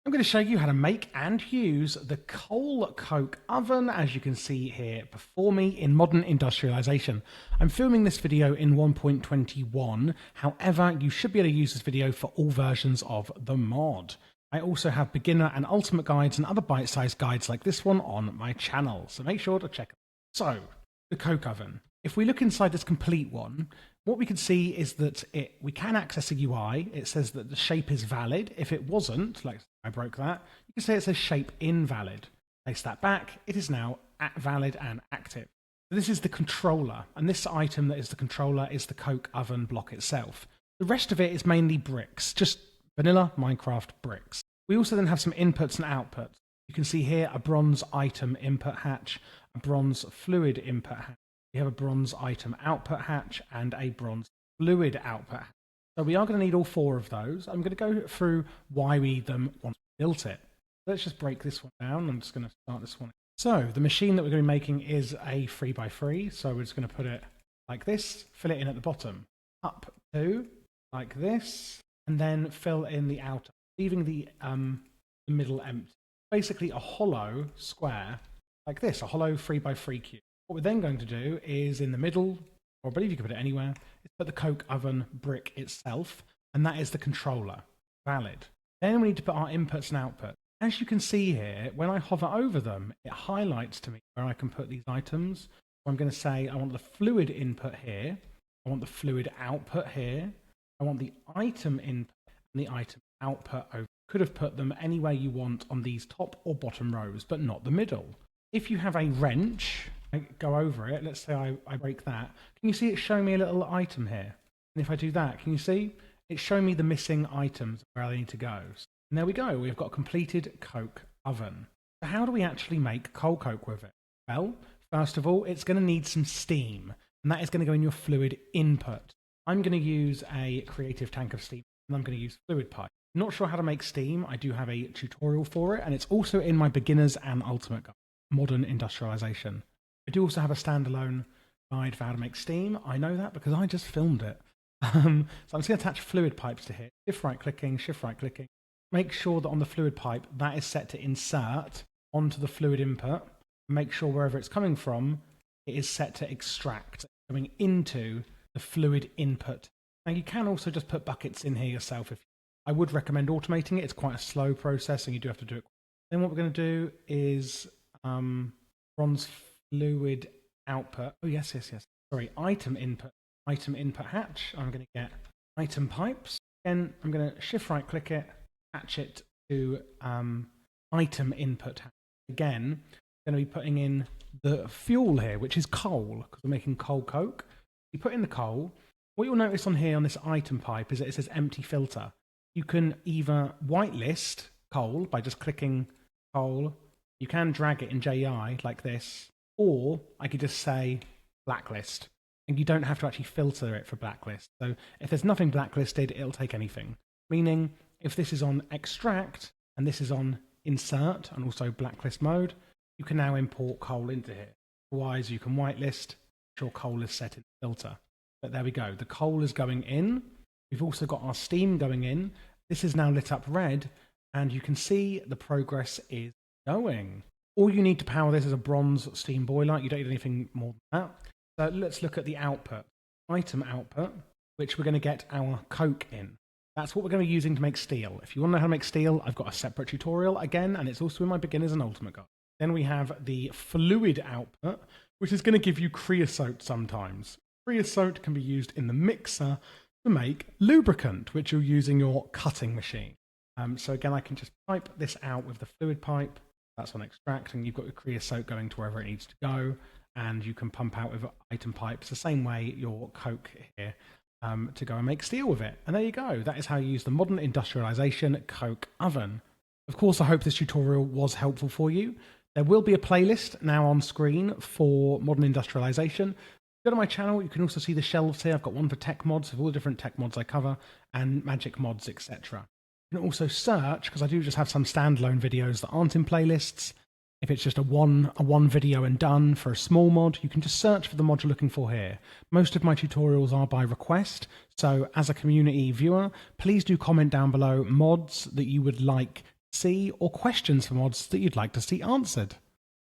I'm going to show you how to make and use the coal coke oven, as you can see here before me in Modern Industrialization. I'm filming this video in 1.21, however, you should be able to use this video for all versions of the mod. I also have beginner and ultimate guides and other bite-sized guides like this one on my channel, so make sure to check it. So, the coke oven. If we look inside this complete one, what we can see is that we can access a UI. It says that the shape is valid. If it wasn't, like I broke that, you can say it says shape invalid. Place that back. It is now valid and active. So this is the controller, and this item that is the controller is the coke oven block itself. The rest of it is mainly bricks, just vanilla Minecraft bricks. We also then have some inputs and outputs. You can see here a bronze item input hatch, a bronze fluid input hatch. We have a bronze item output hatch and a bronze fluid output hatch. So we are going to need all four of those. I'm going to go through why we need them once we built it. Let's just break this one down. I'm just going to start this one. So the machine that we're going to be making is a 3x3. So we're just going to put it like this, fill it in at the bottom, up to like this, and then fill in the outer, leaving the middle empty. Basically a hollow square like this, a hollow 3x3 cube. What we're then going to do is in the middle, or I believe you can put it anywhere, is put the coke oven brick itself, and that is the controller, valid. Then we need to put our inputs and outputs. As you can see here, when I hover over them, it highlights to me where I can put these items. So I'm going to say I want the fluid input here, I want the fluid output here, I want the item input and the item output over. Could have put them anywhere you want on these top or bottom rows, but not the middle. If you have a wrench, I go over it, let's say I break that. Can you see it showing me a little item here? And if I do that, can you see? It's showing me the missing items where they need to go. And there we go, we've got a completed coke oven. So how do we actually make coal coke with it? Well, first of all, it's going to need some steam, and that is going to go in your fluid input. I'm going to use a creative tank of steam, and I'm going to use fluid pipe. Not sure how to make steam. I do have a tutorial for it, and it's also in my beginners and ultimate guide, Modern Industrialization. I do also have a standalone guide for how to make steam. I know that because I just filmed it. So I'm just going to attach fluid pipes to here. Shift right clicking. Make sure that on the fluid pipe, that is set to insert onto the fluid input. Make sure wherever it's coming from, it is set to extract, coming into the fluid input. Now you can also just put buckets in here yourself. I would recommend automating it. It's quite a slow process and you do have to do it. Then what we're going to do is bronze fluid output. Oh, yes. Sorry, item input hatch. I'm going to get item pipes. Then I'm going to shift right click it, hatch it to item input hatch. Again, I'm going to be putting in the fuel here, which is coal, because we're making coal coke. You put in the coal. What you'll notice on here on this item pipe is that it says empty filter. You can either whitelist coal by just clicking coal. You can drag it in JEI like this, or I could just say blacklist, and you don't have to actually filter it for blacklist. So if there's nothing blacklisted, it'll take anything. Meaning, if this is on extract and this is on insert and also blacklist mode, you can now import coal into here. Otherwise, you can whitelist, your coal is set in filter. But there we go. The coal is going in. We've also got our steam going in. This is now lit up red, and you can see the progress is going. All you need to power this is a bronze steam boiler. You don't need anything more than that. So let's look at the output. Item output, which we're going to get our coke in. That's what we're going to be using to make steel. If you want to know how to make steel, I've got a separate tutorial again, and it's also in my beginners and ultimate guide. Then we have the fluid output, which is going to give you creosote sometimes. Creosote can be used in the mixer to make lubricant, which you'll use in your cutting machine. So again, I can just pipe this out with the fluid pipe. That's on extract, and you've got your creosote going to wherever it needs to go, and you can pump out with item pipes the same way your coke here to go and make steel with it. And there you go. That is how you use the Modern Industrialization coke oven. Of course, I hope this tutorial was helpful for you. There will be a playlist now on screen for Modern Industrialization. Go to my channel, you can also see the shelves here. I've got one for tech mods, of all the different tech mods I cover, and magic mods, etc. You can also search, because I do just have some standalone videos that aren't in playlists. If it's just a one video and done for a small mod, you can just search for the mod you're looking for here. Most of my tutorials are by request, so as a community viewer, please do comment down below mods that you would like see, or questions for mods that you'd like to see answered.